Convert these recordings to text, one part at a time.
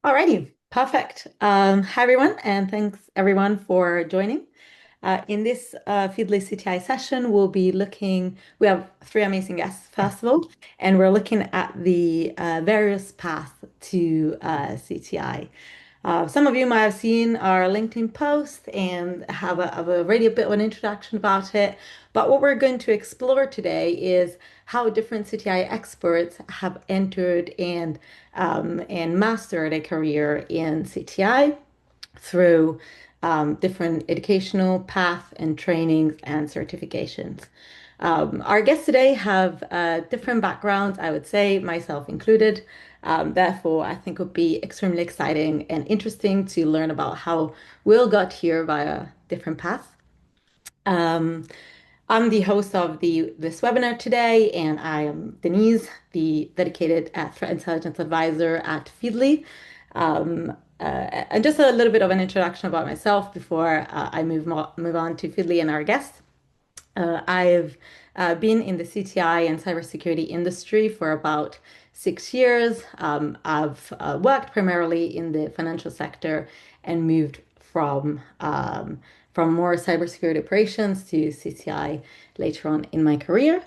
Alrighty, perfect. Hi everyone, and thanks everyone for joining. In this Feedly CTI session, we have three amazing guests, first of all, and we're looking at the various paths to CTI. Some of you might have seen our LinkedIn post and have already a bit of an introduction about it. But what we're going to explore today is how different CTI experts have entered and mastered a career in CTI through different educational paths and trainings and certifications. Our guests today have different backgrounds, I would say, myself included. Therefore, I think it would be extremely exciting and interesting to learn about how we all got here via different paths. Um, I'm the host of this webinar today, and I am Denise, the dedicated threat intelligence advisor at Feedly. And just a little bit of an introduction about myself before I move on to Feedly and our guests. I've been in the CTI and cybersecurity industry for about 6 years. I've worked primarily in the financial sector and moved from more cybersecurity operations to CTI later on in my career.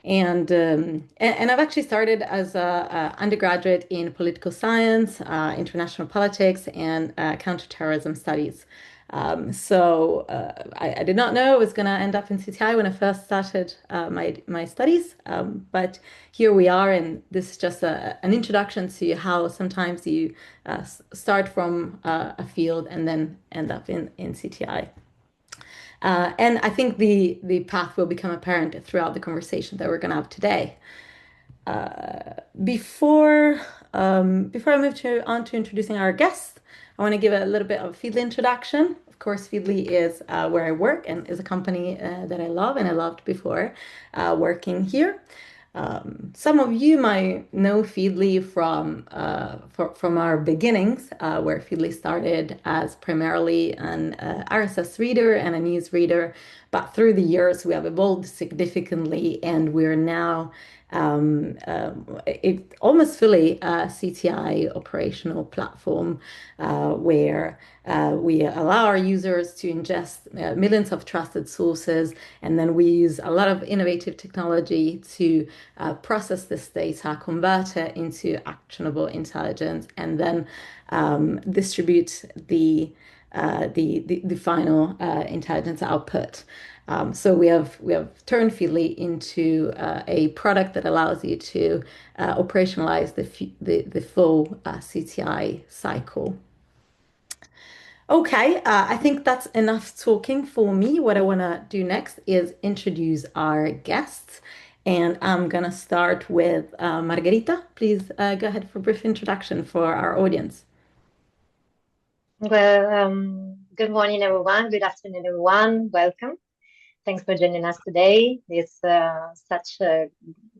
And I've actually started as a undergraduate in political science, international politics, and counterterrorism studies. I did not know I was going to end up in CTI when I first started my studies, but here we are, and this is just an introduction to how sometimes you start from a field and then end up in CTI. And I think the path will become apparent throughout the conversation that we're going to have today. Before I move on to introducing our guests, I want to give a little bit of a Feedly introduction. Of course, Feedly is where I work and is a company that I love and I loved before working here. Some of you might know Feedly from our beginnings, where Feedly started as primarily an RSS reader and a news reader, but through the years we have evolved significantly, and we're now almost fully a CTI operational platform where we allow our users to ingest millions of trusted sources, and then we use a lot of innovative technology to process this data, convert it into actionable intelligence, and then distribute the final intelligence output. So we have turned Feedly into a product that allows you to operationalize the full CTI cycle. Okay, I think that's enough talking for me. What I want to do next is introduce our guests. And I'm going to start with Margherita. Please go ahead for a brief introduction for our audience. Good morning, everyone. Good afternoon, everyone. Welcome. Thanks for joining us today. It's such a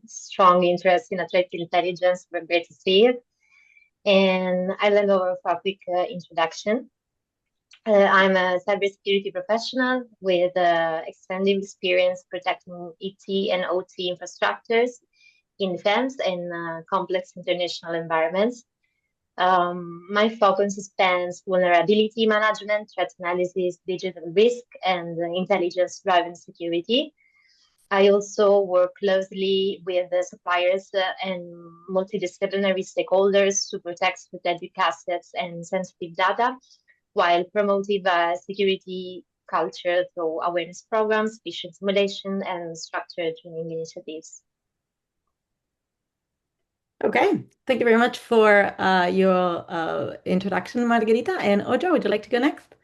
strong interest in threat intelligence. We're great to see it. And I'll hand over for a quick introduction. I'm a cybersecurity professional with extensive experience protecting ET and OT infrastructures in defense and complex international environments. My focus spans vulnerability management, threat analysis, digital risk, and intelligence-driven security. I also work closely with the suppliers and multidisciplinary stakeholders to protect strategic assets and sensitive data, while promoting security culture through awareness programs, phishing simulation, and structured training initiatives. Okay, thank you very much for your introduction, Margherita. And Audra, would you like to go next?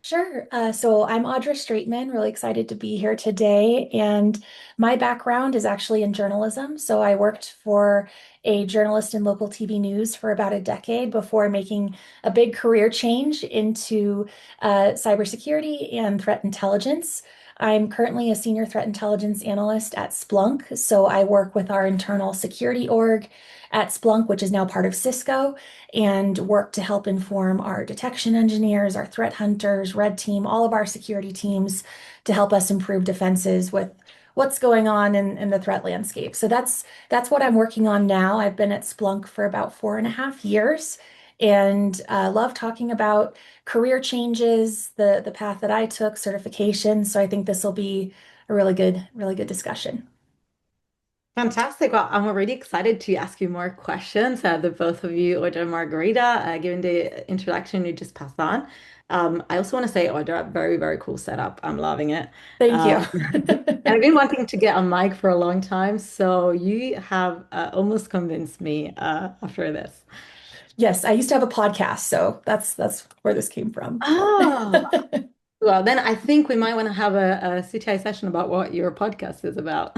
Sure. So I'm Audra Streetman, really excited to be here today. And my background is actually in journalism. So I worked for a journalist in local TV news for about a decade before making a big career change into cybersecurity and threat intelligence. I'm currently a senior threat intelligence analyst at Splunk. So I work with our internal security org at Splunk, which is now part of Cisco, and work to help inform our detection engineers, our threat hunters, red team, all of our security teams to help us improve defenses with what's going on in the threat landscape. So that's what I'm working on now. I've been at Splunk for about 4.5 years. and love talking about career changes, the path that I took, certification. So I think this will be a really good discussion. Fantastic. Well, I'm already excited to ask you more questions. The both of you, Audra and Margherita, given the introduction you just passed on. I also want to say, Audra, very, very cool setup. I'm loving it. Thank you. And I've been wanting to get on mic for a long time, so you have almost convinced me after this. Yes, I used to have a podcast, so that's where this came from. Oh, well, then I think we might want to have a CTI session about what your podcast is about.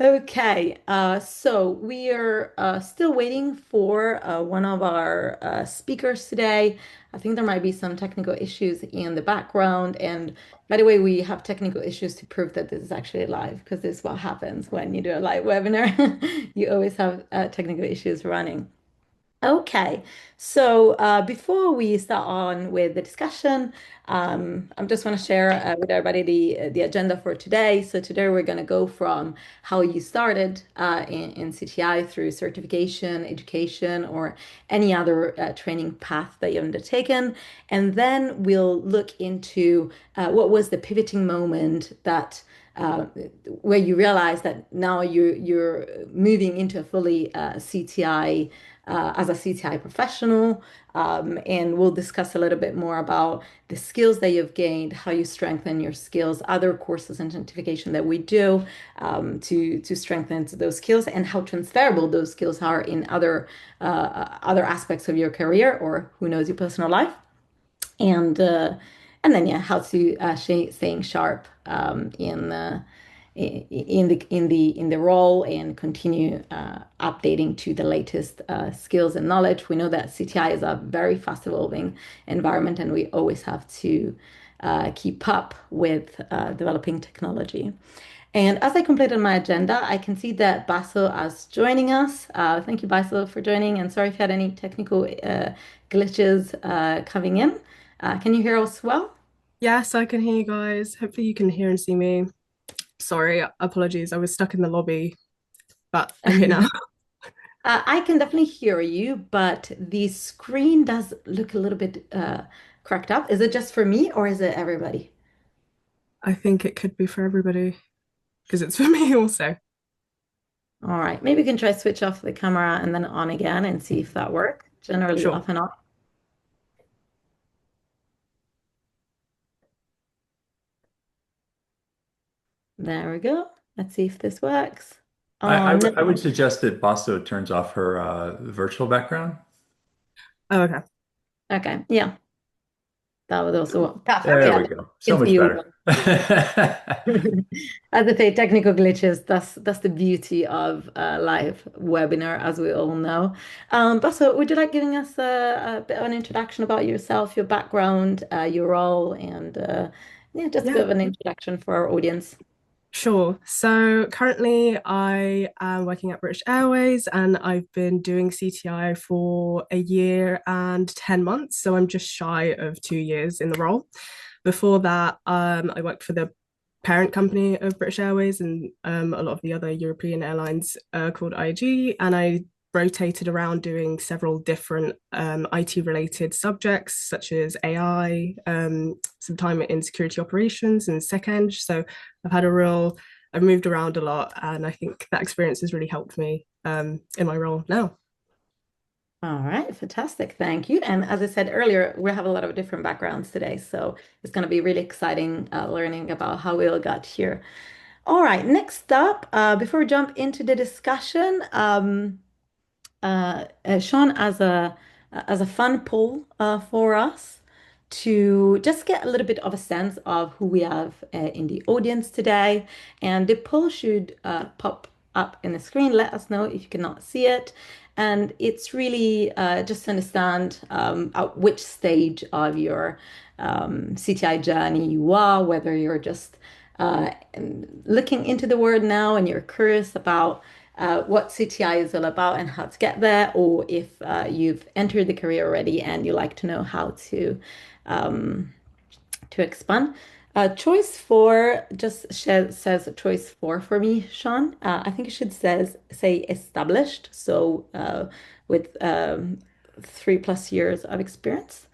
Okay, so we are still waiting for one of our speakers today. I think there might be some technical issues in the background. And by the way, we have technical issues to prove that this is actually live, because this is what happens when you do a live webinar. You always have technical issues running. Okay, so before we start on with the discussion, I just want to share with everybody the agenda for today. So today we're going to go from how you started in CTI through certification, education, or any other training path that you've undertaken, and then we'll look into what was the pivoting moment that where you realize that now you're moving into a fully CTI as a CTI professional. And we'll discuss a little bit more about the skills that you've gained, how you strengthen your skills, other courses and certification that we do to strengthen those skills, and how transferable those skills are in other aspects of your career, or who knows, your personal life. And then yeah, how to staying sharp in the role, and continue updating to the latest skills and knowledge. We know that CTI is a very fast evolving environment, and we always have to keep up with developing technology. And as I completed my agenda, I can see that Baso is joining us. Thank you, Baso, for joining. And sorry if you had any technical glitches coming in. Can you hear us well? Yes, I can hear you guys. Hopefully you can hear and see me. Sorry, apologies. I was stuck in the lobby, but I'm here now. I can definitely hear you, but the screen does look a little bit cracked up. Is it just for me, or is it everybody? I think it could be for everybody because it's for me also. All right, maybe we can try switch off the camera and then on again and see if that works. Generally Sure. off and on. There we go. Let's see if this works. No. I would suggest that Baso turns off her virtual background. Oh, okay. Okay, yeah. That would also work. There Yeah, we go. So much you. better. As I say, technical glitches, that's the beauty of a live webinar, as we all know. Baso, would you like giving us a bit of an introduction about yourself, your background, your role, and yeah, just a bit of an introduction for our audience? Sure. So currently I am working at British Airways, and I've been doing CTI for a year and 10 months. So I'm just shy of 2 years in the role. Before that, I worked for the parent company of British Airways and a lot of the other European airlines called IG, and I rotated around doing several different IT related subjects such as AI, some time in security operations and SecEng. So I've moved around a lot, and I think that experience has really helped me in my role now. All right, fantastic. Thank you. And as I said earlier, we have a lot of different backgrounds today, so it's going to be really exciting learning about how we all got here. All right, next up, before we jump into the discussion, Sean as a fun poll for us to just get a little bit of a sense of who we have in the audience today. And the poll should pop up in the screen. Let us know if you cannot see it. And it's really just to understand at which stage of your CTI journey you are, whether you're just looking into the word now and you're curious about what CTI is all about and how to get there, or if you've entered the career already and you like to know how to expand. Choice four just says choice four for me, Sean. I think it should say established, so with 3+ years of experience.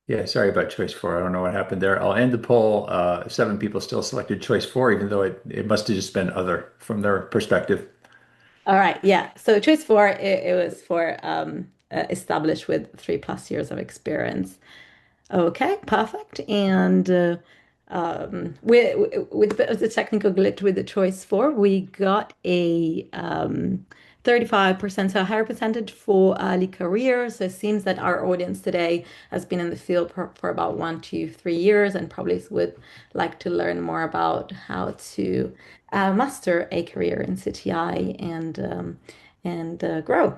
Yeah, sorry about choice four. I don't know what happened there. I'll end the poll. 7 people still selected choice four, even though it must have just been other from their perspective. All right, yeah. So choice four, it was for established with 3+ years of experience. Okay, perfect. And with a bit of the technical glitch with the choice four, we got a 35%, so a higher percentage for early careers. So it seems that our audience today has been in the field for about 1 to 3 years and probably would like to learn more about how to master a career in CTI and grow.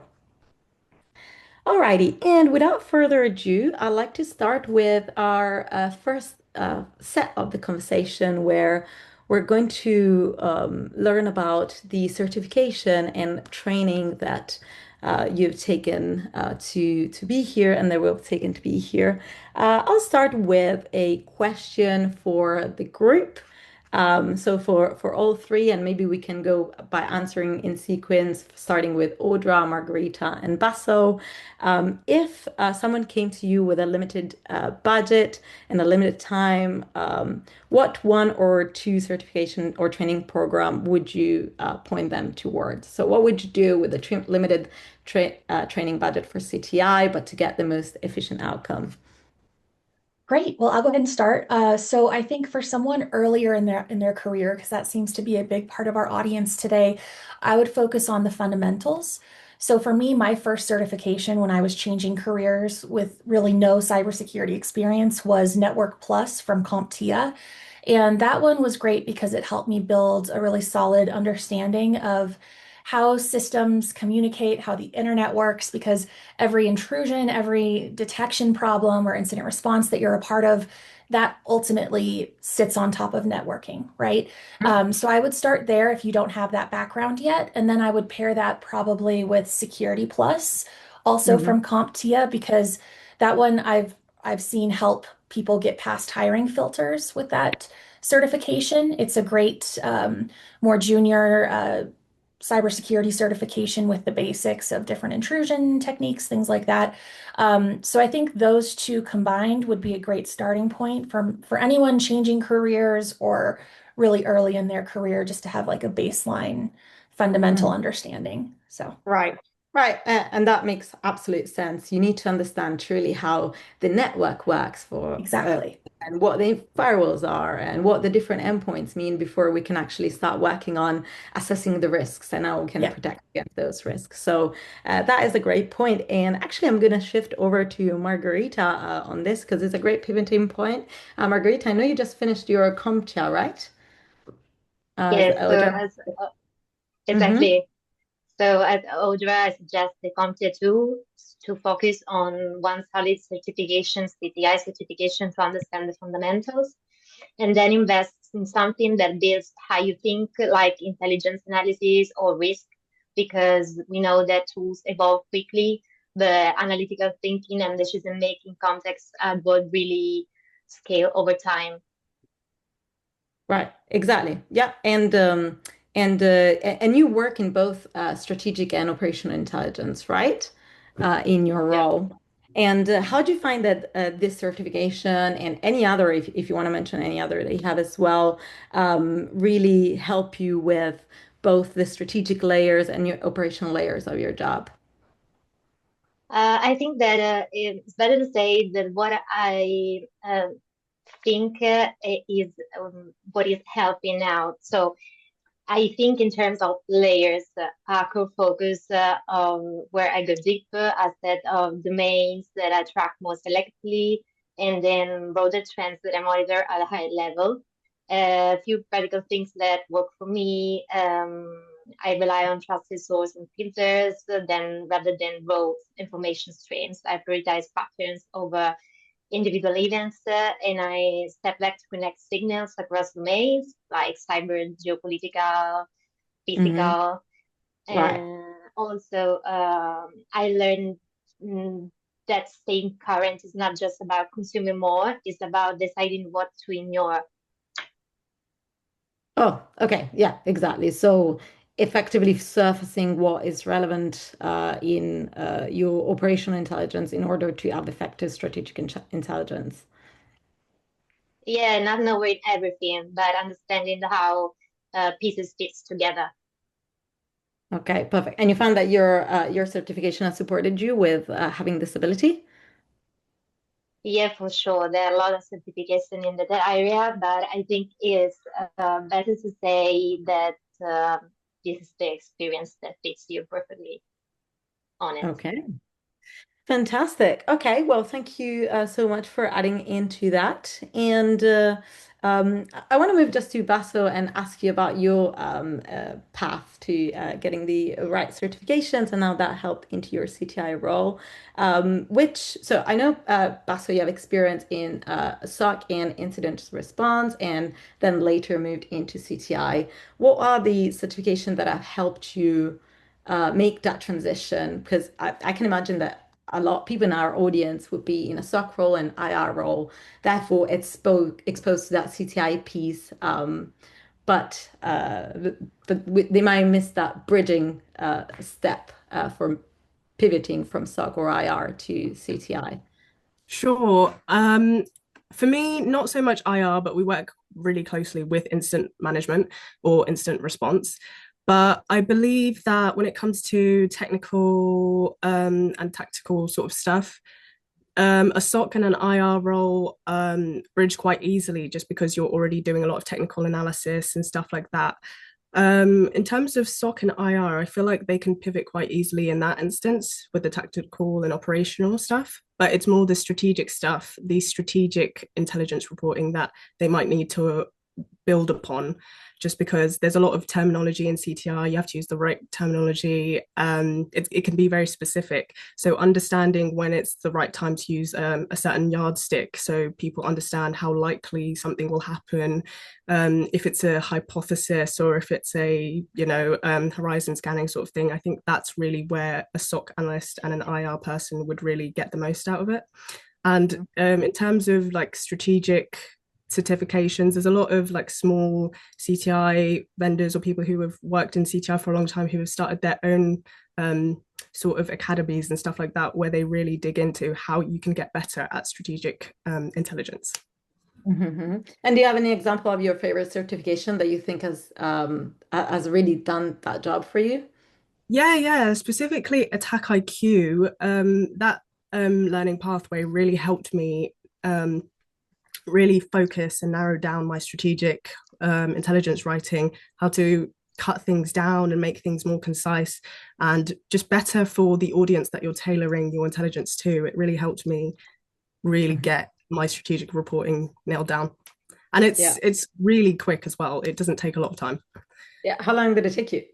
Alrighty, and without further ado, I'd like to start with our first set of the conversation where we're going to learn about the certification and training that you've taken to be here and that we've taken to be here. I'll start with a question for the group. So for all three, and maybe we can go by answering in sequence, starting with Audra, Margherita, and Baso. If someone came to you with a limited budget and a limited time, what one or two certification or training program would you point them towards? So what would you do with a limited training budget for CTI, but to get the most efficient outcome? Great. Well, I'll go ahead and start. So I think for someone earlier in their career, because that seems to be a big part of our audience today, I would focus on the fundamentals. So for me, my first certification when I was changing careers with really no cybersecurity experience was Network Plus from CompTIA. And that one was great because it helped me build a really solid understanding of how systems communicate, how the internet works, because every intrusion, every detection problem or incident response that you're a part of, that ultimately sits on top of networking, right? So I would start there if you don't have that background yet, and then I would pair that probably with Security Plus, also from CompTIA, because that one I've seen help people get past hiring filters with that certification. It's a great, more junior cybersecurity certification with the basics of different intrusion techniques, things like that. So I think those two combined would be a great starting point for anyone changing careers or really early in their career, just to have like a baseline fundamental understanding. So Right, right. And that makes absolute sense. You need to understand truly how the network works exactly. and what the firewalls are and what the different endpoints mean before we can actually start working on assessing the risks and how we can Yeah. protect against those risks. So that is a great point. And actually, I'm going to shift over to Margarita on this because it's a great pivoting point. Margarita, I know you just finished your CompTIA, right? Yes, so Audra? exactly. So as Audra, I suggest the CompTIA 2 to focus on one solid certification, CTI certification, to understand the fundamentals, and then invest in something that builds how you think, like intelligence analysis or risk, because we know that tools evolve quickly. The analytical thinking and decision-making context would really scale over time. Right, exactly. Yeah, and you work in both strategic and operational intelligence, right? In your Yeah. role. And how do you find that this certification and any other, if you want to mention any other that you have as well, really help you with both the strategic layers and your operational layers of your job? I think that it's better to say that what I think is what is helping out. So I think in terms of layers, I could focus on where I go deeper, a set of domains that I track more selectively, and then broader trends that I monitor at a high level. A few practical things that work for me. I rely on trusted source and filters, then rather than raw information streams. I prioritize patterns over individual events, and I step back to connect signals across domains like cyber, geopolitical, physical. Right. And also, I learned that staying current is not just about consuming more, it's about deciding what to ignore. Oh, okay. Yeah, exactly. So effectively surfacing what is relevant in your operational intelligence in order to have effective strategic intelligence. Yeah, not knowing everything, but understanding how pieces fits together. Okay, perfect. And you found that your certification has supported you with having this ability? Yeah, for sure. There are a lot of certification in that area, but I think it's better to say that this is the experience that fits you perfectly on it. Okay. Fantastic. Okay, well, thank you so much for adding into that. And I want to move just to Baso and ask you about your path to getting the right certifications and how that helped into your CTI role. So I know Baso, you have experience in SOC and incident response, and then later moved into CTI. What are the certifications that have helped you make that transition? Because I can imagine that a lot of people in our audience would be in a SOC role and IR role, therefore exposed to that CTI piece. But they might miss that bridging step for pivoting from SOC or IR to CTI. Sure. For me, not so much IR, but we work really closely with incident management or incident response. But I believe that when it comes to technical and tactical sort of stuff, a SOC and an IR role bridge quite easily just because you're already doing a lot of technical analysis and stuff like that. In terms of SOC and IR, I feel like they can pivot quite easily in that instance with the tactical and operational stuff, but it's more the strategic stuff, the strategic intelligence reporting that they might need to build upon, just because there's a lot of terminology in CTI. You have to use the right terminology. It can be very specific. So understanding when it's the right time to use a certain yardstick so people understand how likely something will happen, if it's a hypothesis or if it's a, horizon scanning sort of thing. I think that's really where a SOC analyst and an IR person would really get the most out of it. And in terms of like strategic certifications, there's a lot of like small CTI vendors or people who have worked in CTI for a long time who have started their own sort of academies and stuff like that, where they really dig into how you can get better at strategic intelligence. Mm-hmm. And do you have any example of your favorite certification that you think has really done that job for you? Yeah. Specifically Attack IQ, that learning pathway really helped me really focus and narrow down my strategic intelligence writing, how to cut things down and make things more concise and just better for the audience that you're tailoring your intelligence to. It really helped me really get my strategic reporting nailed down. And it's really quick as well. It doesn't take a lot of time. Yeah. How long did it take you?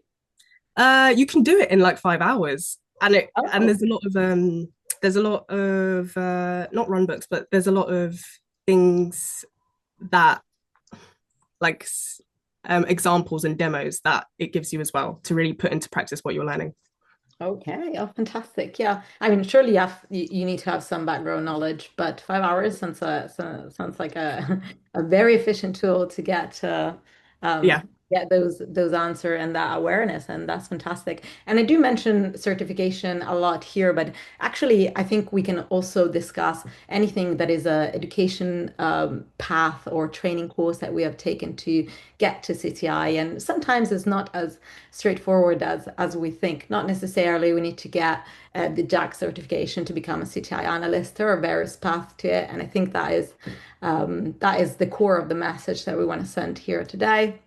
You can do it in like 5 hours. And there's a lot of not run books, but there's a lot of things that like examples and demos that it gives you as well to really put into practice what you're learning. Okay, oh, fantastic. Yeah, I mean, surely you need to have some background knowledge, but 5 hours sounds like a very efficient tool to Yeah. get those answer and that awareness, and that's fantastic. And I do mention certification a lot here, but actually, I think we can also discuss anything that is a education path or training course that we have taken to get to CTI, and sometimes it's not as straightforward as we think. Not necessarily we need to get the GIAC certification to become a CTI analyst. There are various paths to it, and I think that is the core of the message that we want to send here today.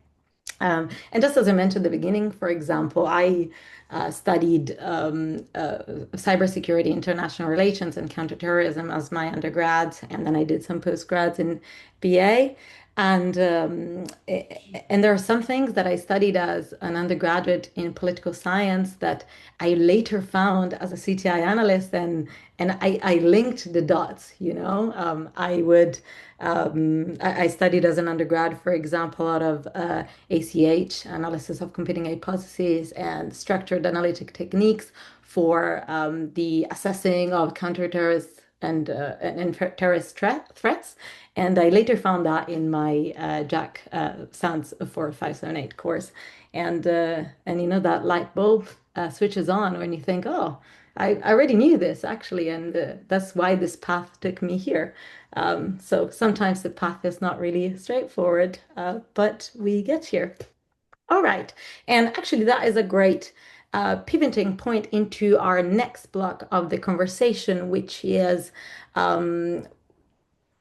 And just as I mentioned at the beginning, for example, I studied cybersecurity, international relations, and counterterrorism as my undergrad, and then I did some postgrads in BA. And there are some things that I studied as an undergraduate in political science that I later found as a CTI analyst, and I linked the dots. I studied as an undergrad, for example, out of ACH, analysis of competing hypotheses, and structured analytic techniques for the assessing of counter-terrorist and terrorist threats. And I later found that in my GIAC SANS FOR578 course. And that light bulb switches on when you think, oh, I already knew this actually, and that's why this path took me here. So sometimes the path is not really straightforward, but we get here. All right. And actually, that is a great pivoting point into our next block of the conversation, which is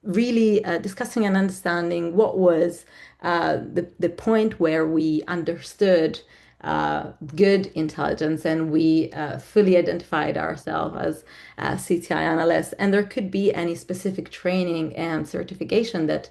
really discussing and understanding what was the point where we understood good intelligence and we fully identified ourselves as CTI analysts. And there could be any specific training and certification that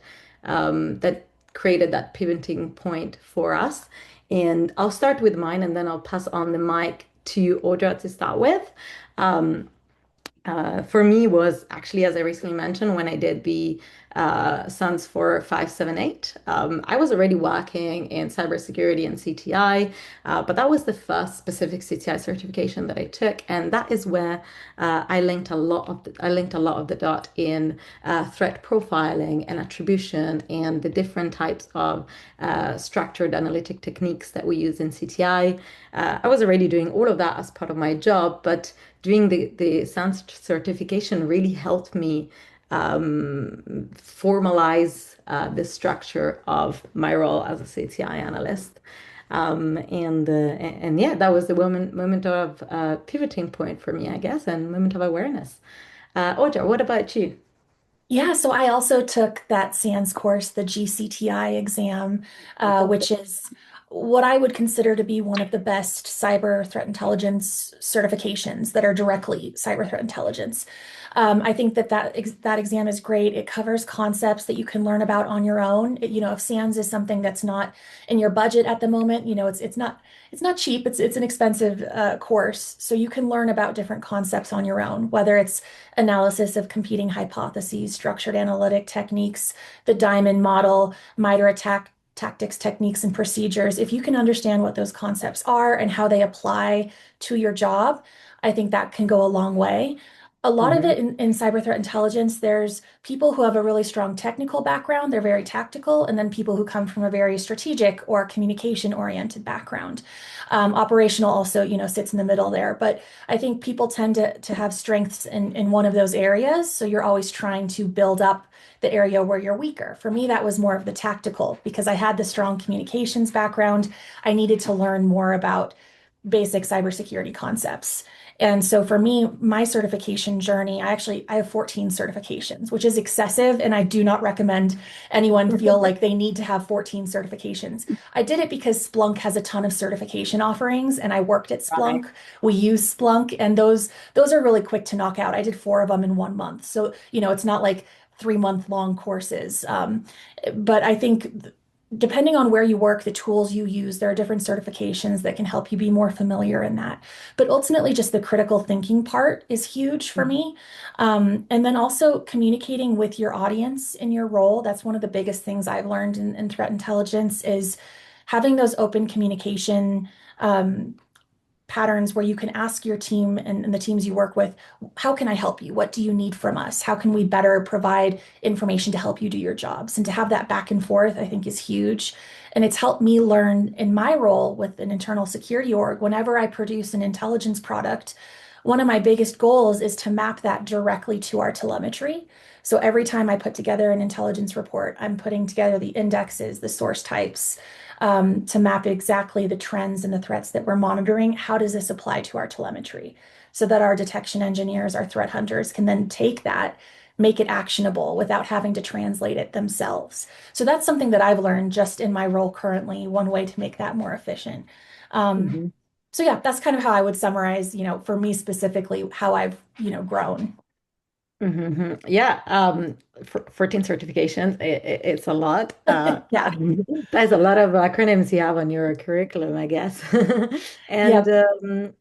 created that pivoting point for us. And I'll start with mine, and then I'll pass on the mic to Audra to start with. For me was actually, as I recently mentioned, when I did the SANS FOR578. I was already working in cybersecurity and CTI, but that was the first specific CTI certification that I took, and that is where I linked a lot of the dot in threat profiling and attribution and the different types of structured analytic techniques that we use in CTI. I was already doing all of that as part of my job, but doing the SANS certification really helped me formalize the structure of my role as a CTI analyst. And yeah, that was the moment of pivoting point for me, I guess, and moment of awareness. Audra, what about you? Yeah, so I also took that SANS course, the GCTI exam, which is what I would consider to be one of the best cyber threat intelligence certifications that are directly cyber threat intelligence. I think that exam is great. It covers concepts that you can learn about on your own. If SANS is something that's not in your budget at the moment, it's not cheap. It's an expensive course, so you can learn about different concepts on your own, whether it's analysis of competing hypotheses, structured analytic techniques, the diamond model, MITRE attack tactics, techniques, and procedures. If you can understand what those concepts are and how they apply to your job, I think that can go a long way. A lot of it in cyber threat intelligence, there's people who have a really strong technical background, they're very tactical, and then people who come from a very strategic or communication-oriented background. Operational also, sits in the middle there, but I think people tend to have strengths in one of those areas, so you're always trying to build up the area where you're weaker. For me, that was more of the tactical because I had the strong communications background. I needed to learn more about basic cybersecurity concepts. And so for me, my certification journey, I have 14 certifications, which is excessive. And I do not recommend anyone feel like they need to have 14 certifications. I did it because Splunk has a ton of certification offerings and I worked at Splunk. Right. We use Splunk and those are really quick to knock out. I did 4 of them in 1 month. So, it's not like 3-month long courses. But I think depending on where you work, the tools you use, there are different certifications that can help you be more familiar in that. But ultimately, just the critical thinking part is huge for me. And then also communicating with your audience in your role. That's one of the biggest things I've learned in threat intelligence is having those open communication patterns where you can ask your team and the teams you work with, how can I help you? What do you need from us? How can we better provide information to help you do your jobs? And to have that back and forth, I think is huge. And it's helped me learn in my role with an internal security org, whenever I produce an intelligence product, one of my biggest goals is to map that directly to our telemetry. So every time I put together an intelligence report, I'm putting together the indexes, the source types, to map exactly the trends and the threats that we're monitoring. How does this apply to our telemetry? So that our detection engineers, our threat hunters can then take that, make it actionable without having to translate it themselves. So that's something that I've learned just in my role currently, one way to make that more efficient. So yeah, that's kind of how I would summarize, for me specifically, how I've, grown. Yeah, 14 certifications, it's a lot. Yeah. There's a lot of acronyms you have on your curriculum, I guess. And Yep.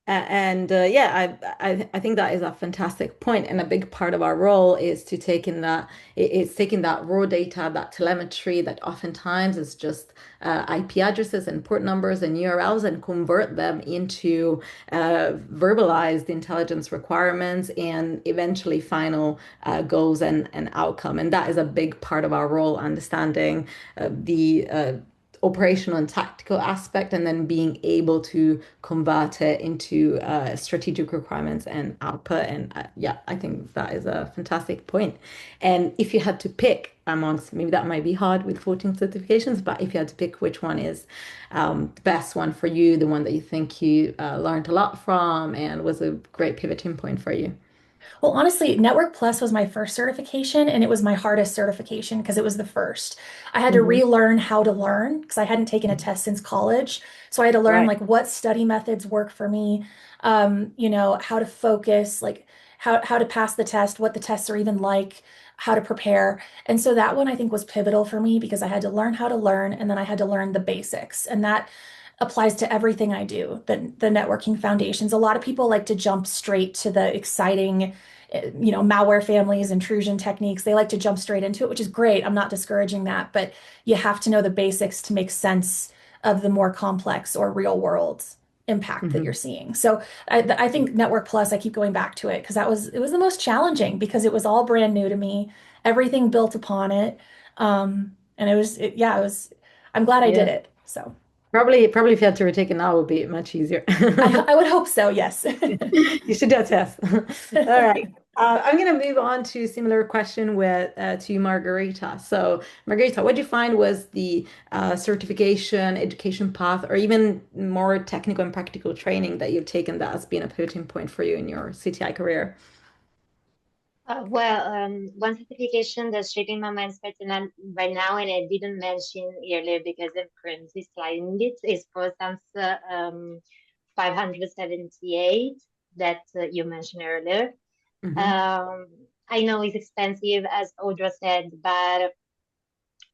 Yeah, I think that is a fantastic point, and a big part of our role is to take in that it's taking that raw data, that telemetry that oftentimes is just IP addresses and port numbers and URLs, and convert them into verbalized intelligence requirements and eventually final goals and outcome. And that is a big part of our role, understanding the operational and tactical aspect, and then being able to convert it into strategic requirements and output. And yeah, I think that is a fantastic point. And if you had to pick amongst, maybe that might be hard with 14 certifications, but if you had to pick which one is the best one for you, the one that you think you learned a lot from and was a great pivoting point for you. Well, honestly, Network Plus was my first certification, and it was my hardest certification because it was the first. I had to Mhm. relearn how to learn because I hadn't taken a test since college. So I had to learn Right. like what study methods work for me, how to focus, like how to pass the test, what the tests are even like, how to prepare. And so that one I think was pivotal for me because I had to learn how to learn, and then I had to learn the basics. And that applies to everything I do, the networking foundations. A lot of people like to jump straight to the exciting, malware families, intrusion techniques. They like to jump straight into it, which is great. I'm not discouraging that, but you have to know the basics to make sense of the more complex or real world impact that you're Mhm. seeing. So I think Network Plus, I keep going back to it because it was the most challenging because it was all brand new to me, everything built upon it. And yeah, I'm glad I did Yeah. it. So Probably if you had to retake it now, it would be much easier. I would hope so, yes. You should do a test. All right. I'm going to move on to a similar question with to Margherita. So, Margherita, what do you find was the certification, education path, or even more technical and practical training that you've taken that has been a pivoting point for you in your CTI career? One certification that's shaping my mindset right now, and I didn't mention earlier because I'm currently studying it, is for SANS 578 that you mentioned earlier. Hmm. Um, I know it's expensive, as Audra said, but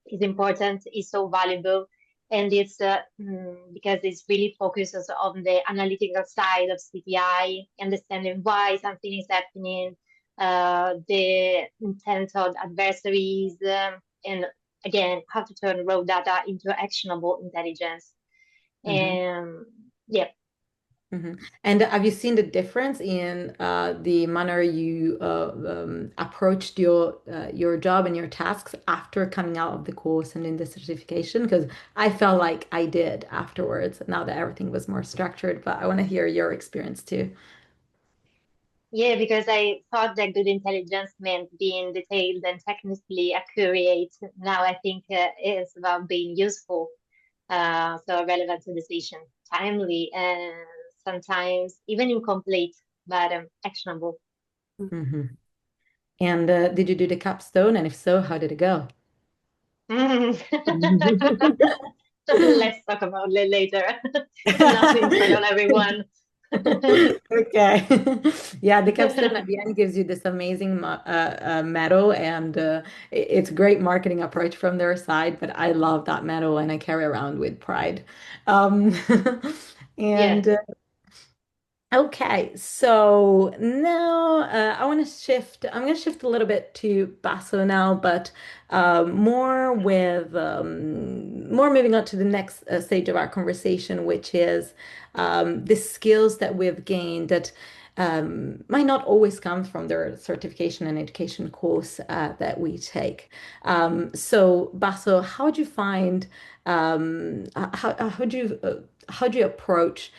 it's important, it's so valuable, and it's because it's really focuses on the analytical side of CTI, understanding why something is happening, the intent of adversaries, and again, how to turn raw data into actionable intelligence. Hmm. And yeah. Hmm. And have you seen the difference in the manner you approached your job and your tasks after coming out of the course and in the certification? Because I felt like I did afterwards, now that everything was more structured, but I want to hear your experience too. Yeah, because I thought that good intelligence meant being detailed and technically accurate. Now I think it's about being useful, so relevant to decision, timely, and sometimes even incomplete, but actionable. Hmm. And did you do the capstone? And if so, how did it go? Let's talk about it later. Nothing to tell everyone. Okay. Yeah, the capstone at the end gives you this amazing medal, and it's a great marketing approach from their side, but I love that medal and I carry around with pride. Um, Yeah. and Okay, so now I'm going to shift a little bit to Baso now, but more moving on to the next stage of our conversation, which is the skills that we've gained that might not always come from their certification and education course that we take. So, Baso, how do you find how do you approach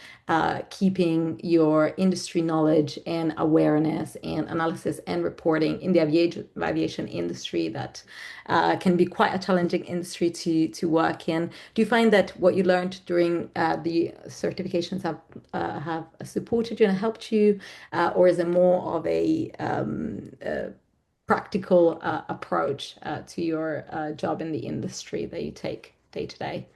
keeping your industry knowledge and awareness and analysis and reporting in the aviation industry that can be quite a challenging industry to work in? Do you find that what you learned during the certifications have supported you and helped you, or is it more of a practical approach to your job in the industry that you take day to day?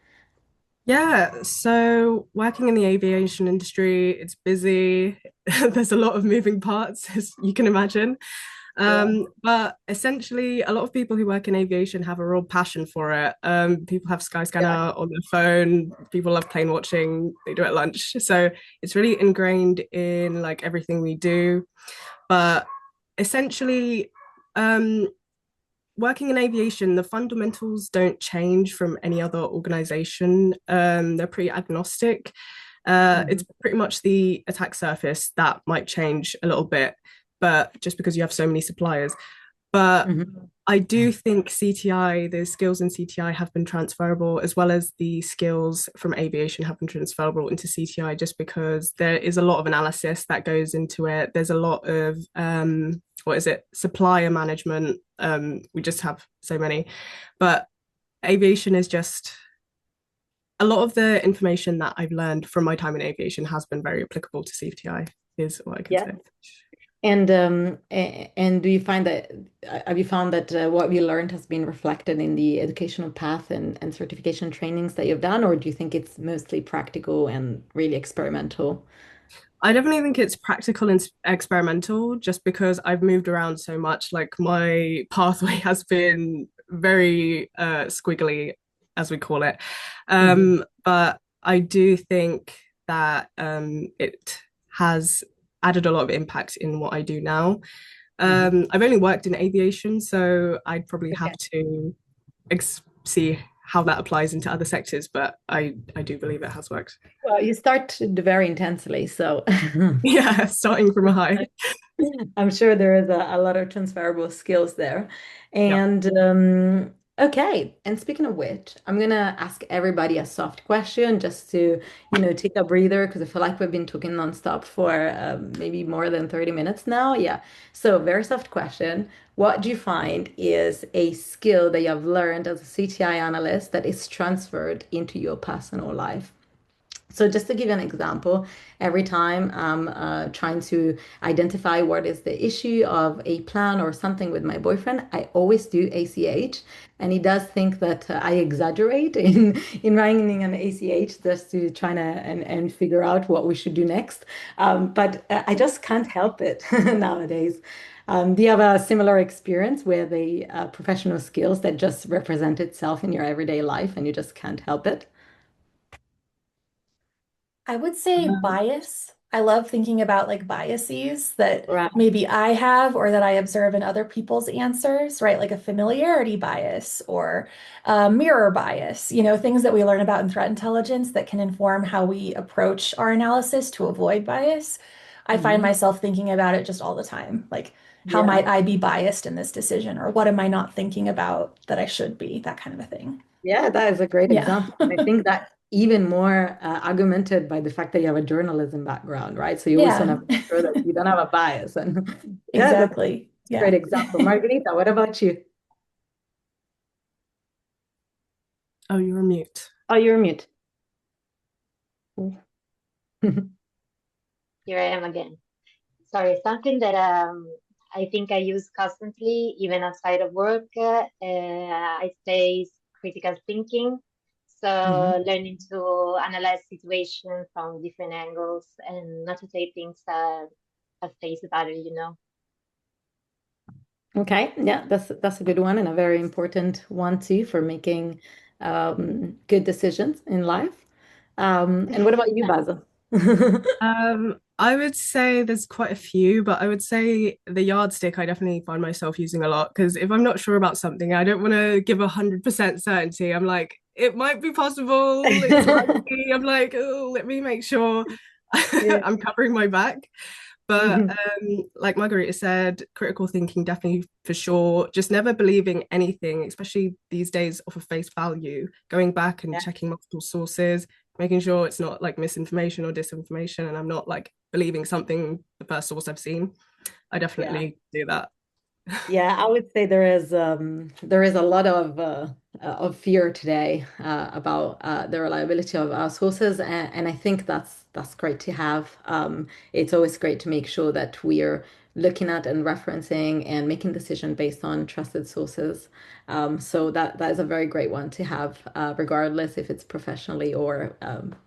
Yeah, so working in the aviation industry, it's busy. There's a lot of moving parts, as you can imagine. But essentially, a lot of people who work in aviation have a real passion for it. People have Skyscanner on their phone. People love plane watching. They do it at lunch. So it's really ingrained in like everything we do. But essentially, working in aviation, the fundamentals don't change from any other organization. They're pretty agnostic. It's pretty much the attack surface that might change a little bit, but just because you have so many suppliers. But I do think CTI, the skills in CTI have been transferable, as well as the skills from aviation have been transferable into CTI, just because there is a lot of analysis that goes into it. There's a lot of supplier management. We just have so many, but aviation is just a lot of the information that I've learned from my time in aviation has been very applicable to CTI, is what I can say. And do you find that have you found that what we learned has been reflected in the educational path and certification trainings that you've done, or do you think it's mostly practical and really experimental? I definitely think it's practical and experimental just because I've moved around so much. Like my pathway has been very squiggly, as we call it. But I do think that it has added a lot of impact in what I do now. I've only worked in aviation, so I'd probably have to see how that applies into other sectors, but I do believe it has worked. Well, you start very intensely, so yeah, starting from a high. I'm sure there is a lot of transferable skills there. And okay, and speaking of which, I'm gonna ask everybody a soft question just to, take a breather because I feel like we've been talking nonstop for maybe more than 30 minutes now. Yeah. So very soft question. What do you find is a skill that you have learned as a CTI analyst that is transferred into your personal life? So just to give you an example, every time I'm trying to identify what is the issue of a plan or something with my boyfriend, I always do ACH. And he does think that I exaggerate in writing an ACH just to try to and figure out what we should do next. But I just can't help it nowadays. Do you have a similar experience where the professional skills that just represent itself in your everyday life and you just can't help it? I would say bias. I love thinking about like biases that Right. maybe I have or that I observe in other people's answers, right? Like a familiarity bias or mirror bias, things that we learn about in threat intelligence that can inform how we approach our analysis to avoid bias. I find myself thinking about it just all the time. Like, how might I be biased in this decision? Or what am I not thinking about that I should be? That kind of a thing. Yeah, that is a great Yeah. example. And I think that even more augmented by the fact that you have a journalism background, right? So you always want to make sure that you don't have a bias. And yeah, that's Exactly. a great example. Margherita, what about you? Oh, you're on mute. Oh, you're mute. Here I am again. Sorry, something that I think I use constantly, even outside of work, I say critical thinking. So learning to analyze situations from different angles and not to take things at face value. Okay, yeah, that's a good one and a very important one too for making good decisions in life. And what about you, Basil? I would say there's quite a few, but I would say the yardstick I definitely find myself using a lot because if I'm not sure about something, I don't want to give 100% certainty. I'm like, it might be possible, it's likely. I'm like, oh, let me make sure I'm covering my back. But like Margherita said, critical thinking definitely for sure. Just never believing anything, especially these days off of face value, going back and checking multiple sources, making sure it's not like misinformation or disinformation, and I'm not like believing something the first source I've seen. I definitely do that. Yeah, I would say there is a lot of fear today about the reliability of our sources, and I think that's great to have. It's always great to make sure that we are looking at and referencing and making decision based on trusted sources. So that is a very great one to have, regardless if it's professionally or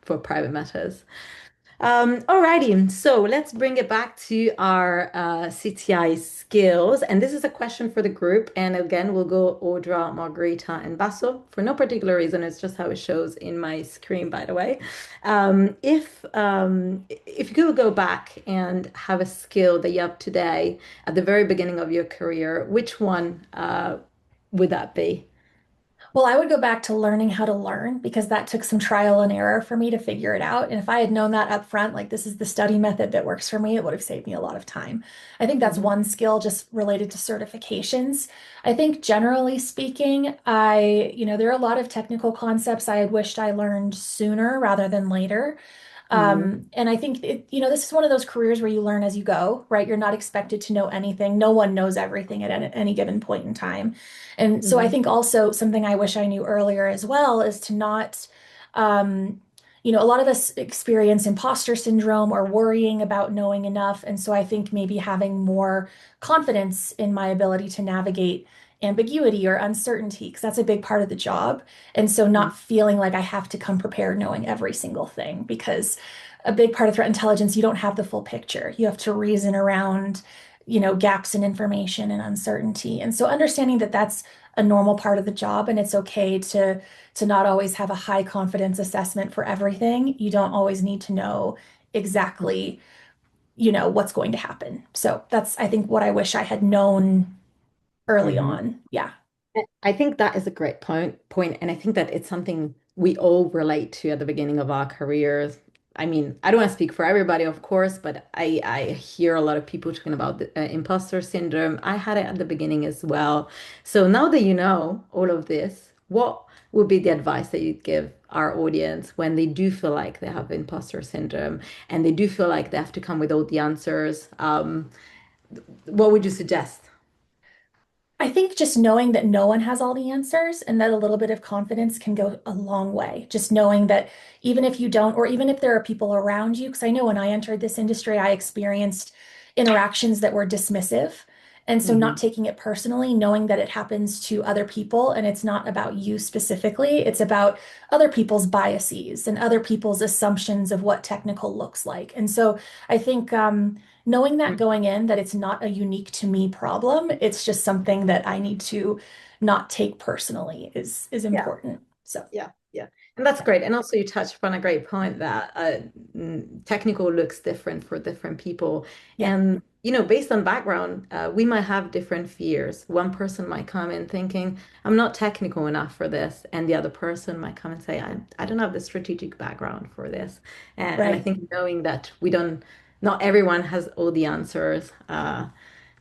for private matters. Alrighty, so let's bring it back to our CTI skills. And this is a question for the group. And again, we'll go Audra, Margherita, and Baso for no particular reason. It's just how it shows in my screen, by the way. If you could go back and have a skill that you have today at the very beginning of your career, which one would that be? Well, I would go back to learning how to learn because that took some trial and error for me to figure it out. And if I had known that up front, like this is the study method that works for me, it would have saved me a lot of time. I think that's one skill just related to certifications. I think generally speaking, there are a lot of technical concepts I had wished I learned sooner rather than later. And I think this is one of those careers where you learn as you go, right? You're not expected to know anything. No one knows everything at any given point in time. And so I think also something I wish I knew earlier as well is to not, a lot of us experience imposter syndrome or worrying about knowing enough. And so I think maybe having more confidence in my ability to navigate ambiguity or uncertainty, because that's a big part of the job. And so not feeling like I have to come prepared knowing every single thing, because a big part of threat intelligence, you don't have the full picture. You have to reason around, gaps in information and uncertainty. And so understanding that that's a normal part of the job and it's okay to not always have a high confidence assessment for everything. You don't always need to know exactly, what's going to happen. So that's, I think, what I wish I had known early on. Yeah. I think that is a great point, and I think that it's something we all relate to at the beginning of our careers. I mean, I don't want to speak for everybody, of course, but I hear a lot of people talking about the imposter syndrome. I had it at the beginning as well. So now that you know all of this, what would be the advice that you'd give our audience when they do feel like they have imposter syndrome and they do feel like they have to come with all the answers? What would you suggest? I think just knowing that no one has all the answers and that a little bit of confidence can go a long way. Just knowing that even if you don't, or even if there are people around you, because I know when I entered this industry, I experienced interactions that were dismissive. And so not taking it personally, knowing that it happens to other people and it's not about you specifically, it's about other people's biases and other people's assumptions of what technical looks like. And so I think knowing that going in, that it's not a unique to me problem, it's just something that I need to not take personally is important. So Yeah. And that's great. And also you touched upon a great point that technical looks different for different people. Yeah. And, based on background, we might have different fears. One person might come in thinking, I'm not technical enough for this. And the other person might come and say, I don't have the strategic background for this. And I Right. think knowing that not everyone has all the answers.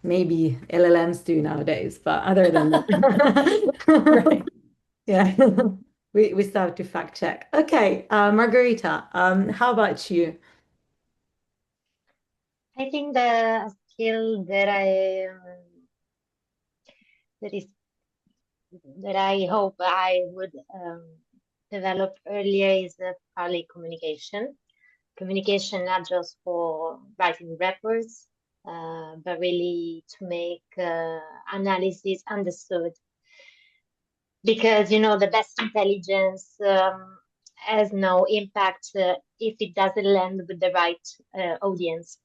Maybe LLMs do nowadays, but other than that, Right. yeah. We still have to fact check. Okay, Margarita, how about you? I think the skill that is that I hope I would develop earlier is probably communication. Communication not just for writing reports, but really to make analysis understood. Because the best intelligence has no impact if it doesn't land with the right audience.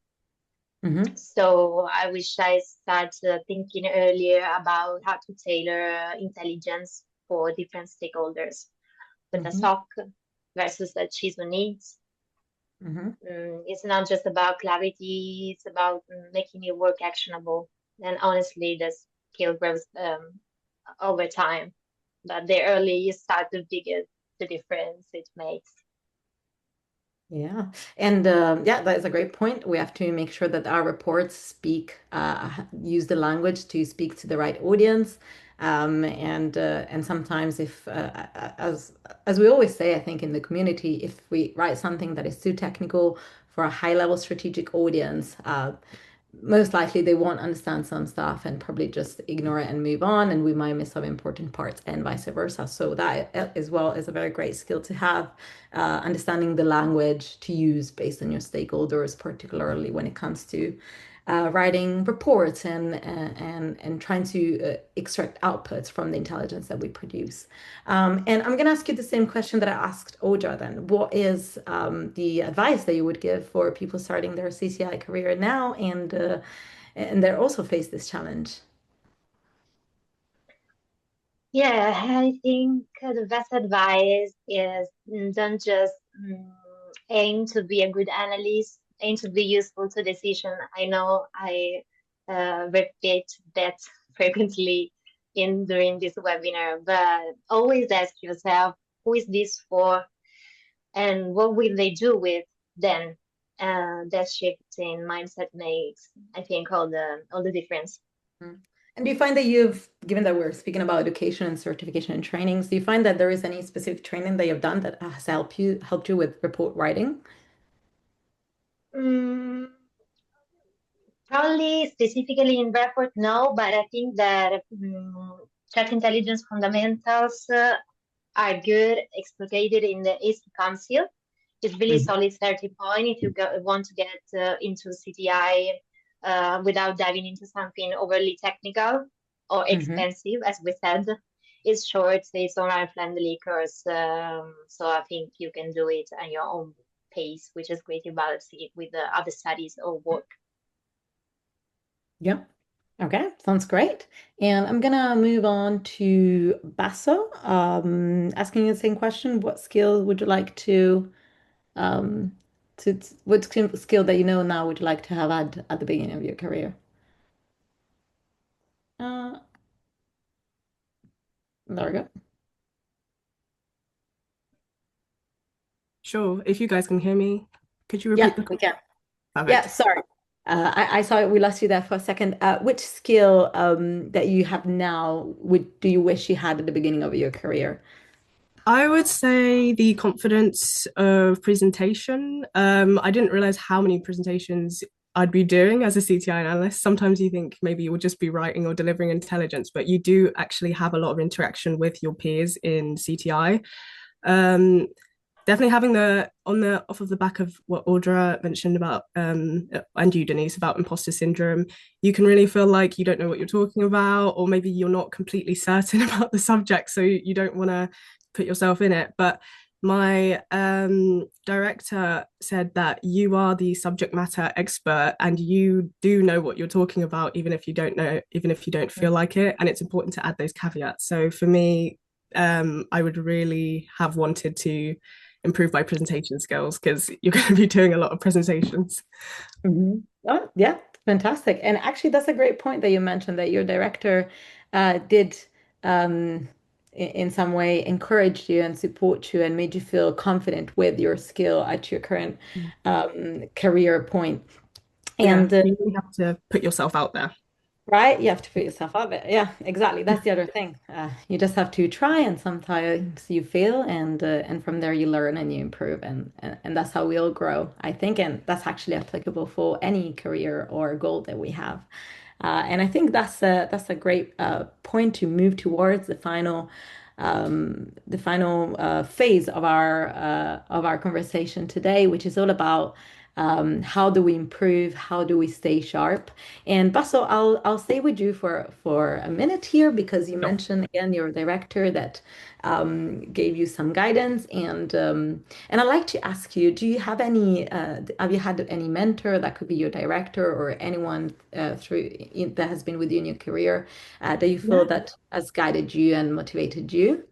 So I wish I started thinking earlier about how to tailor intelligence for different stakeholders. With the SOC versus the CISO needs. It's not just about clarity, it's about making your work actionable. And honestly, the skill grows over time. But the earlier you start, the bigger the difference it makes. Yeah. And that is a great point. We have to make sure that our reports use the language to speak to the right audience. And sometimes as we always say, I think in the community, if we write something that is too technical for a high level strategic audience, most likely they won't understand some stuff and probably just ignore it and move on, and we might miss some important parts and vice versa. So that as well is a very great skill to have, understanding the language to use based on your stakeholders, particularly when it comes to writing reports and trying to extract outputs from the intelligence that we produce. And I'm going to ask you the same question that I asked Audra then. What is the advice that you would give for people starting their CTI career now and they also face this challenge? Yeah, I think the best advice is don't just aim to be a good analyst, aim to be useful to decision. I know I repeat that frequently in during this webinar, but always ask yourself, who is this for, and what will they do with them? That shift in mindset makes, I think, all the difference. And do you find that you've, given that we're speaking about education and certification and trainings, do you find that there is any specific training that you've done that has helped you with report writing? Probably specifically in report, no, but I think that threat intelligence fundamentals are good, exploited in the AC Council. It's really solid 30 point if you want to get into CTI without diving into something overly technical or expensive, as we said. It's short, it's online friendly course, so I think you can do it at your own pace, which is great about it with the other studies or work. Yeah. Okay, sounds great. And I'm gonna move on to Baso, asking you the same question. What skill would you like um, what skill that you know now would you like to have had at the beginning of your career? Uh, there we go. Sure. If you guys can hear me, could you repeat the we question? can. Perfect. Yeah, sorry. I saw we lost you there for a second. Which skill that you have now do you wish you had at the beginning of your career? I would say the confidence of presentation. I didn't realize how many presentations I'd be doing as a CTI analyst. Sometimes you think maybe you would just be writing or delivering intelligence, but you do actually have a lot of interaction with your peers in CTI. Definitely having off of the back of what Audra mentioned about and you, Denise, about imposter syndrome, you can really feel like you don't know what you're talking about, or maybe you're not completely certain about the subject, so you don't want to put yourself in it. But my director said that you are the subject matter expert and you do know what you're talking about, even if you don't feel like it, and it's important to add those caveats. So for me, I would really have wanted to improve my presentation skills because you're going to be doing a lot of presentations. Oh, yeah, fantastic. And actually, that's a great point that you mentioned that your director did in some way encourage you and support you and made you feel confident with your skill at your current career point. And you really have to put yourself out there. Right? You have to put yourself out there. Yeah, exactly. That's the other thing. You just have to try, and sometimes you fail, and from there you learn and you improve, and that's how we all grow, I think. And that's actually applicable for any career or goal that we have. And I think that's a great point to move towards the final phase of our conversation today, which is all about how do we improve? How do we stay sharp? And Baso, I'll stay with you for a minute here because you mentioned again your director that gave you some guidance, and I'd like to ask you: do you have have you had any mentor that could be your director or anyone that has been with you in your career that you feel that has guided you and motivated you?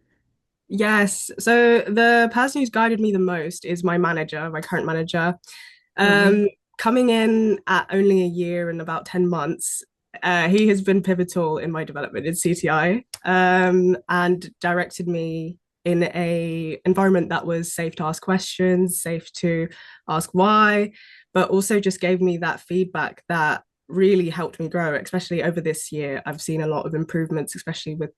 Yes. So the person who's guided me the most is my manager, my current manager. Coming in at only a year and about 10 months, he has been pivotal in my development in CTI, and directed me in a environment that was safe to ask questions, safe to ask why, but also just gave me that feedback that really helped me grow, especially over this year. I've seen a lot of improvements, especially with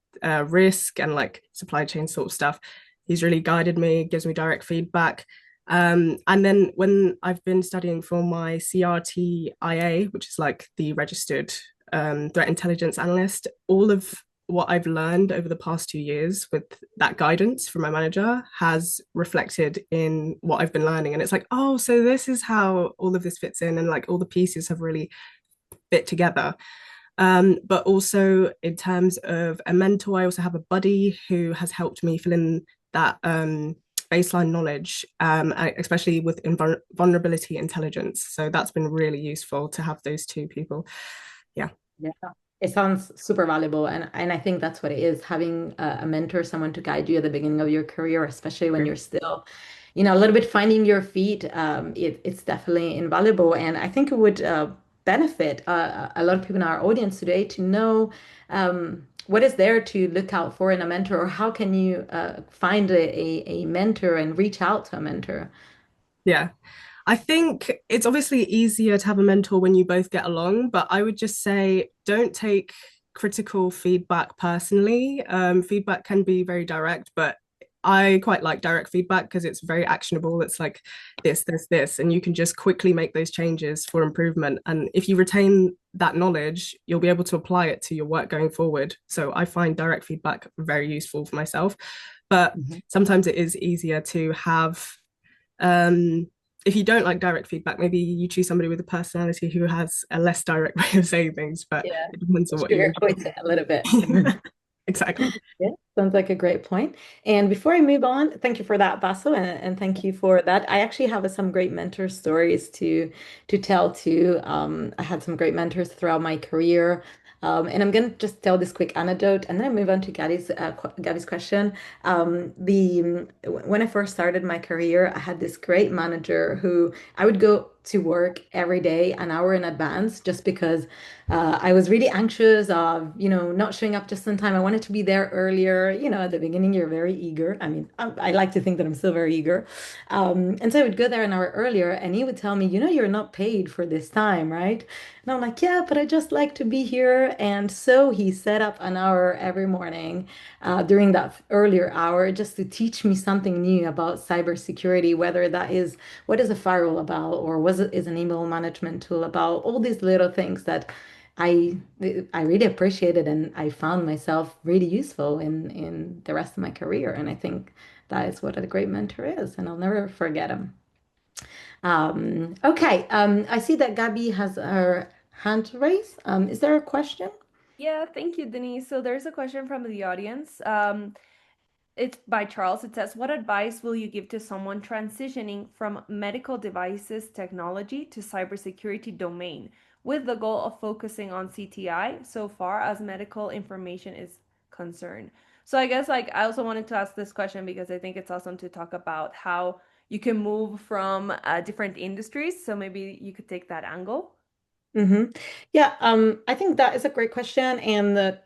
risk and like supply chain sort of stuff. He's really guided me, gives me direct feedback. And then when I've been studying for my CRTIA, which is like the registered threat intelligence analyst, all of what I've learned over the past 2 years with that guidance from my manager has reflected in what I've been learning. And it's like, oh, so this is how all of this fits in. And like all the pieces have really fit together. But also in terms of a mentor, I also have a buddy who has helped me fill in that baseline knowledge, especially with vulnerability intelligence. So that's been really useful to have those two people. Yeah. Yeah. It sounds super valuable. And I think that's what it is, having a mentor, someone to guide you at the beginning of your career, especially when you're still, a little bit finding your feet. It's definitely invaluable. And I think it would benefit a lot of people in our audience today to know what is there to look out for in a mentor, or how can you find a mentor and reach out to a mentor? Yeah. I think it's obviously easier to have a mentor when you both get along, but I would just say don't take critical feedback personally. Feedback can be very direct, but I quite like direct feedback because it's very actionable. It's like this, and you can just quickly make those changes for improvement. And if you retain that knowledge, you'll be able to apply it to your work going forward. So I find direct feedback very useful for myself, but sometimes it is easier to have if you don't like direct feedback, maybe you choose somebody with a personality who has a less direct way of saying things, but it depends on what you sugarcoat it a little bit. Exactly. Yeah, sounds like a great point. And before I move on, thank you for that, Baso, and thank you for that. I actually have some great mentor stories to tell too. I had some great mentors throughout my career. And I'm going to just tell this quick anecdote, and then I move on to Gabby's question. When I first started my career, I had this great manager who I would go to work every day an hour in advance, just because I was really anxious of, not showing up just in time. I wanted to be there earlier. At the beginning, you're very eager. I mean, I like to think that I'm still very eager. And so I would go there an hour earlier, and he would tell me, you're not paid for this time, right? And I'm like, yeah, but I just like to be here. And so he set up an hour every morning during that earlier hour just to teach me something new about cybersecurity, whether that is what is a firewall about, or is an email management tool about, all these little things that I really appreciated, and I found myself really useful in the rest of my career. And I think that is what a great mentor is, and I'll never forget him. Okay, I see that Gabby has her hand raised. Is there a question? Yeah, thank you, Denise. So there's a question from the audience. It's by Charles. It says, what advice will you give to someone transitioning from medical devices technology to cybersecurity domain with the goal of focusing on CTI so far as medical information is concerned? So I guess I also wanted to ask this question because I think it's awesome to talk about how you can move from different industries. So maybe you could take that angle. Yeah, I think that is a great question, and the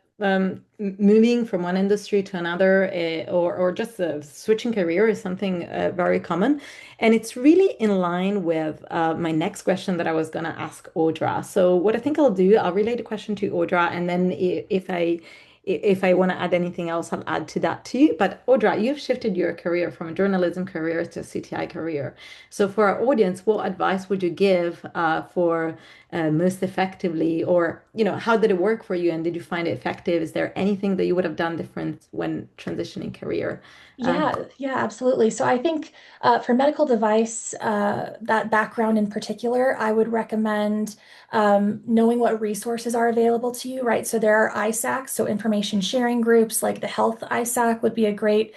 moving from one industry to another, or just switching career is something very common, and it's really in line with my next question that I was going to ask Audra. So what I think I'll do, I'll relay the question to Audra, and then if I want to add anything else, I'll add to that too. But Audra, you've shifted your career from a journalism career to a CTI career. So for our audience, what advice would you give for most effectively, or how did it work for you, and did you find it effective? Is there anything that you would have done different when transitioning career? Yeah, absolutely. So I think for medical device, that background in particular, I would recommend knowing what resources are available to you, right? So there are ISACs, so information sharing groups, like the Health ISAC would be a great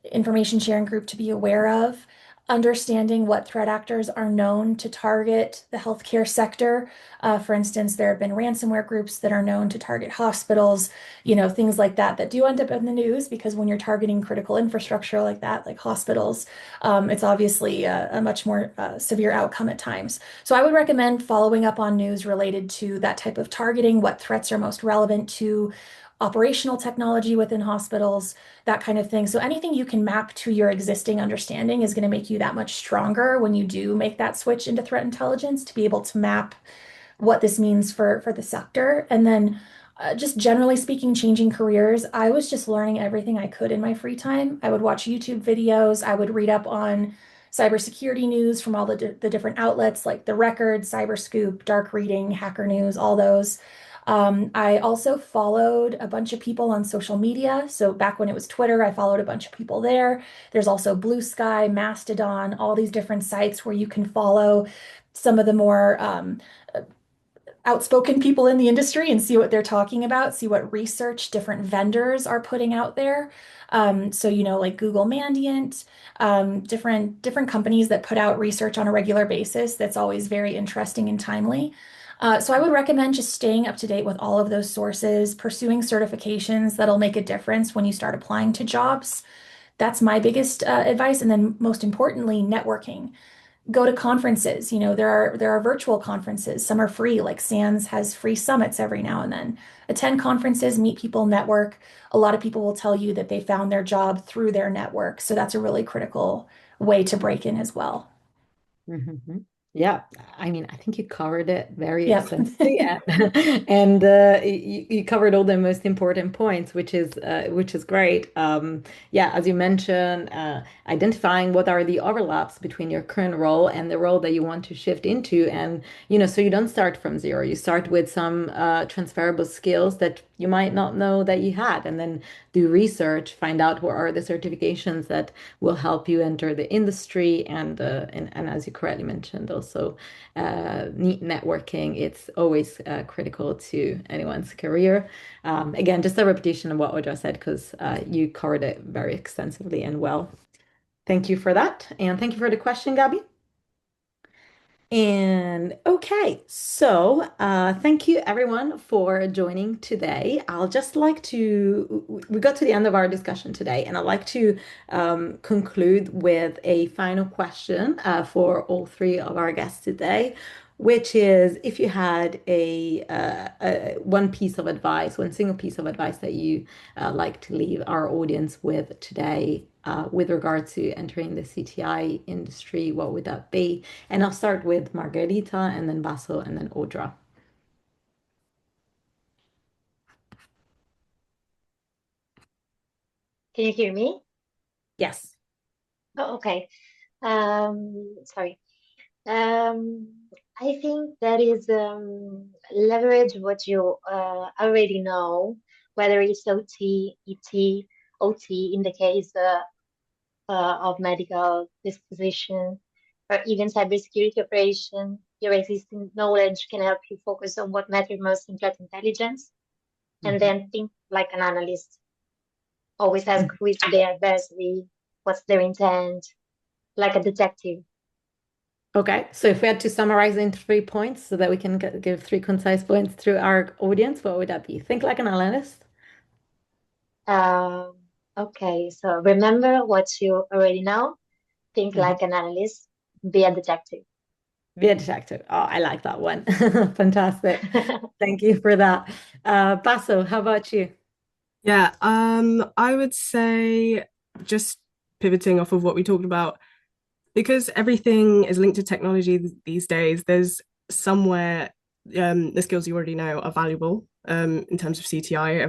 information sharing group to be aware of. Understanding what threat actors are known to target the healthcare sector. For instance, there have been ransomware groups that are known to target hospitals, things like that do end up in the news, because when you're targeting critical infrastructure like that, like hospitals, it's obviously a much more severe outcome at times. So I would recommend following up on news related to that type of targeting, what threats are most relevant to operational technology within hospitals, that kind of thing. So anything you can map to your existing understanding is going to make you that much stronger when you do make that switch into threat intelligence, to be able to map what this means for the sector. And then just generally speaking, changing careers, I was just learning everything I could in my free time. I would watch YouTube videos. I would read up on cybersecurity news from all the different outlets like The Record, Cyberscoop, Dark Reading, Hacker News, all those. I also followed a bunch of people on social media. So back when it was Twitter, I followed a bunch of people there. There's also Blue Sky, Mastodon, all these different sites where you can follow some of the more outspoken people in the industry and see what they're talking about, see what research different vendors are putting out there. So, like Google Mandiant, different companies that put out research on a regular basis that's always very interesting and timely. So I would recommend just staying up to date with all of those sources, pursuing certifications that'll make a difference when you start applying to jobs. That's my biggest advice. And then most importantly, networking. Go to conferences. There are virtual conferences. Some are free, like SANS has free summits every now and then. Attend conferences, meet people, network. A lot of people will tell you that they found their job through their network. So that's a really critical way to break in as well. Mm-hmm. Yeah, I mean, I think you covered it very Yep. extensively, and you covered all the most important points, which is great. Yeah, as you mentioned, identifying what are the overlaps between your current role and the role that you want to shift into, and so you don't start from zero. You start with some transferable skills that you might not know that you had, and then do research, find out what are the certifications that will help you enter the industry, and as you correctly mentioned, also networking. It's always critical to anyone's career. Again, just a repetition of what Audra said, because you covered it very extensively and well. Thank you for that, and thank you for the question, Gabby. And okay, so thank you everyone for joining today. We got to the end of our discussion today, and I'd like to conclude with a final question for all three of our guests today, which is if you had one piece of advice, one single piece of advice that you like to leave our audience with today with regard to entering the CTI industry, what would that be? And I'll start with Margherita, and then Baso, and then Audra. Can you hear me? Yes. Oh, okay. Sorry. I think that is leverage what you already know, whether it's OT, ET, OT in the case of medical disposition, or even cybersecurity operation. Your existing knowledge can help you focus on what matters most in threat intelligence, and then think like an analyst. Always ask who is their adversary, what's their intent, like a detective. Okay, so if we had to summarize in 3 points so that we can give 3 concise points through our audience, what would that be? Think like an analyst. Okay, so remember what you already know, think like an analyst, be a detective. Be a detective. Oh, I like that one. Fantastic. Thank you for that. Baso, how about you? Yeah, I would say, just pivoting off of what we talked about, because everything is linked to technology these days, there's somewhere the skills you already know are valuable. In terms of CTI,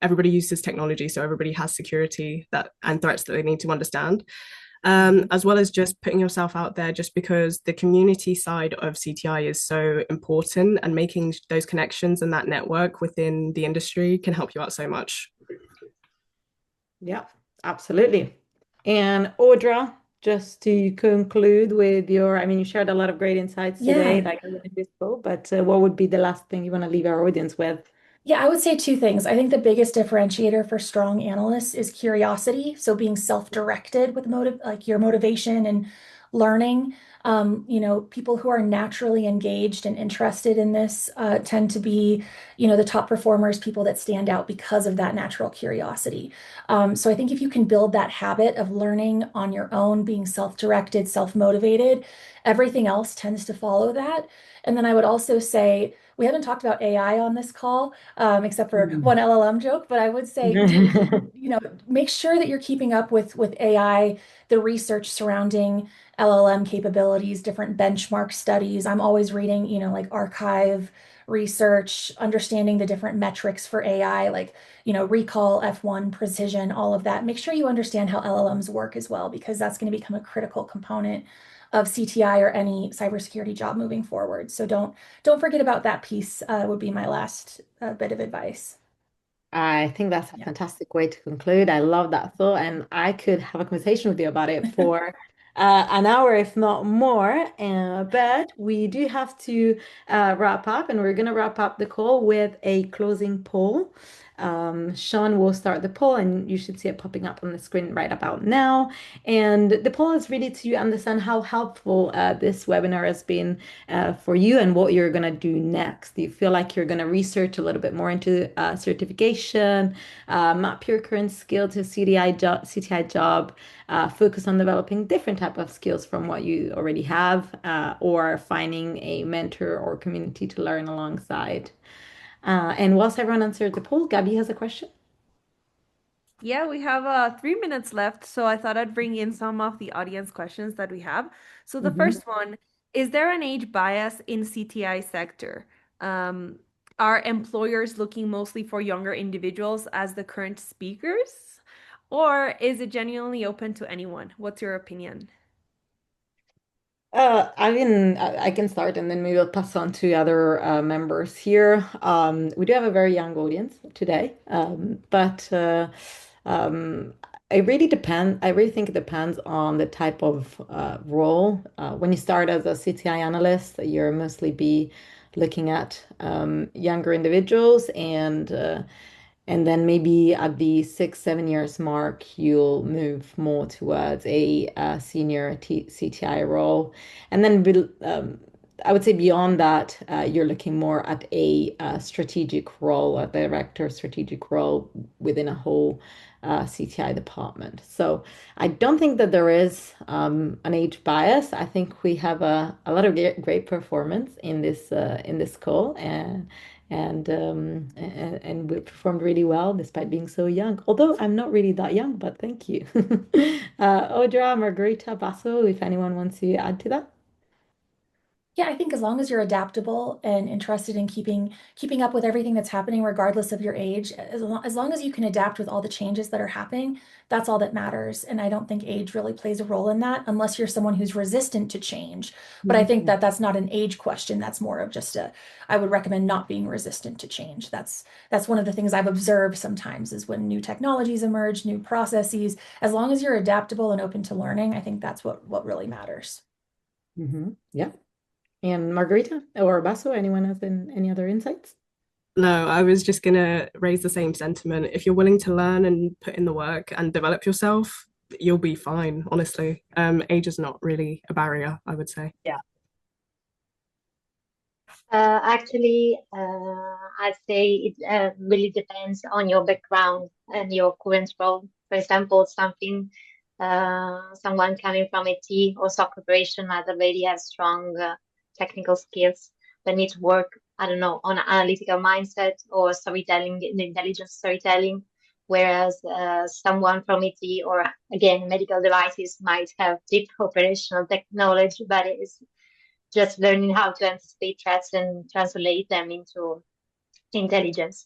everybody uses technology, so everybody has security and threats that they need to understand. As well as just putting yourself out there, just because the community side of CTI is so important, and making those connections and that network within the industry can help you out so much. Yeah, absolutely. And Audra, just to conclude with you shared a lot of great insights today, like really useful, but what would be the last thing you want to leave our audience with? Yeah, I would say 2 things. I think the biggest differentiator for strong analysts is curiosity. So being self-directed with your motivation and learning. People who are naturally engaged and interested in this tend to be, the top performers, people that stand out because of that natural curiosity. So I think if you can build that habit of learning on your own, being self-directed, self-motivated, everything else tends to follow that. And then I would also say, we haven't talked about AI on this call, except for one LLM joke, but I would say, make sure that you're keeping up with AI, the research surrounding LLM capabilities, different benchmark studies. I'm always reading, like archive research, understanding the different metrics for AI, like, recall, F1, precision, all of that. Make sure you understand how LLMs work as well, because that's going to become a critical component of CTI or any cybersecurity job moving forward. So don't forget about that piece, would be my last bit of advice. I think that's a fantastic way to conclude. I love that thought, and I could have a conversation with you about it for an hour, if not more. But we do have to wrap up, and we're going to wrap up the call with a closing poll. Sean will start the poll, and you should see it popping up on the screen right about now. And the poll is really to understand how helpful this webinar has been for you and what you're going to do next. Do you feel like you're going to research a little bit more into certification, map your current skill to CTI job, focus on developing different type of skills from what you already have, or finding a mentor or community to learn alongside? And whilst everyone answers the poll, Gabby has a question. Yeah, we have 3 minutes left, so I thought I'd bring in some of the audience questions that we have. So the first one, is there an age bias in CTI sector? Are employers looking mostly for younger individuals as the current speakers? Or is it genuinely open to anyone? What's your opinion? I can start and then maybe I'll pass on to other members here. We do have a very young audience today, but um, it really depends. I really think it depends on the type of role. When you start as a CTI analyst, you're mostly be looking at younger individuals, and then maybe at the 6, 7 years mark, you'll move more towards a senior CTI role. And then I would say beyond that, you're looking more at a strategic role, a director strategic role within a whole CTI department. So I don't think that there is an age bias. I think we have a lot of great performance in this call, and we performed really well despite being so young. Although I'm not really that young, but thank you. Audra, Margherita, Baso, if anyone wants to add to that. Yeah, I think as long as you're adaptable and interested in keeping up with everything that's happening, regardless of your age, as long as you can adapt with all the changes that are happening, that's all that matters. And I don't think age really plays a role in that, unless you're someone who's resistant to change. But I think that that's not an age question. That's more of just I would recommend not being resistant to change. That's one of the things I've observed sometimes is when new technologies emerge, new processes, as long as you're adaptable and open to learning, I think that's what really matters. Yeah. And Margherita or Baso, anyone has any other insights? No, I was just gonna raise the same sentiment. If you're willing to learn and put in the work and develop yourself, you'll be fine, honestly. Age is not really a barrier, I would say. Yeah. Actually, I'd say it really depends on your background and your current role. For example, someone coming from IT or SOC operation might already have strong technical skills, but need to work, I don't know, on analytical mindset or storytelling, intelligence storytelling. Whereas someone from IT or again medical devices might have deep operational technology, but is just learning how to anticipate threats and translate them into intelligence.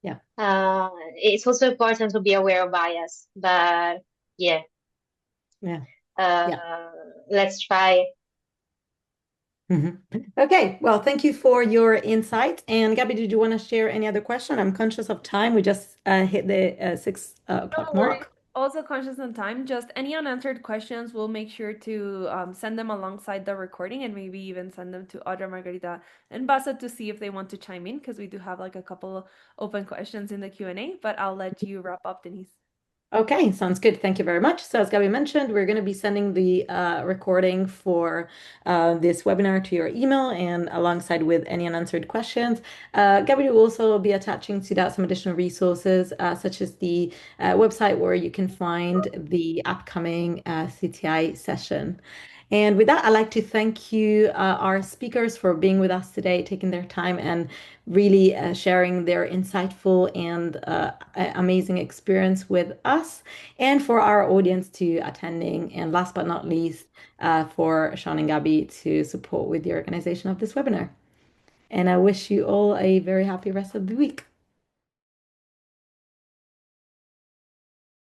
Yeah. It's also important to be aware of bias, but yeah. Let's try. Okay, well, thank you for your insight. And Gabby, did you want to share any other question? I'm conscious of time. We just hit the 6 o'clock mark. Also conscious on time. Just any unanswered questions, we'll make sure to send them alongside the recording and maybe even send them to Audra, Margherita, and Baso to see if they want to chime in, because we do have like a couple open questions in the Q&A, but I'll let you wrap up, Denise. Okay, sounds good. Thank you very much. So as Gabby mentioned, we're going to be sending the recording for this webinar to your email and alongside with any unanswered questions. Gabby will also be attaching to that some additional resources, such as the website where you can find the upcoming CTI session. And with that, I'd like to thank you, our speakers, for being with us today, taking their time and really sharing their insightful and amazing experience with us, and for our audience to attending. And last but not least, for Sean and Gabby to support with the organization of this webinar. And I wish you all a very happy rest of the week.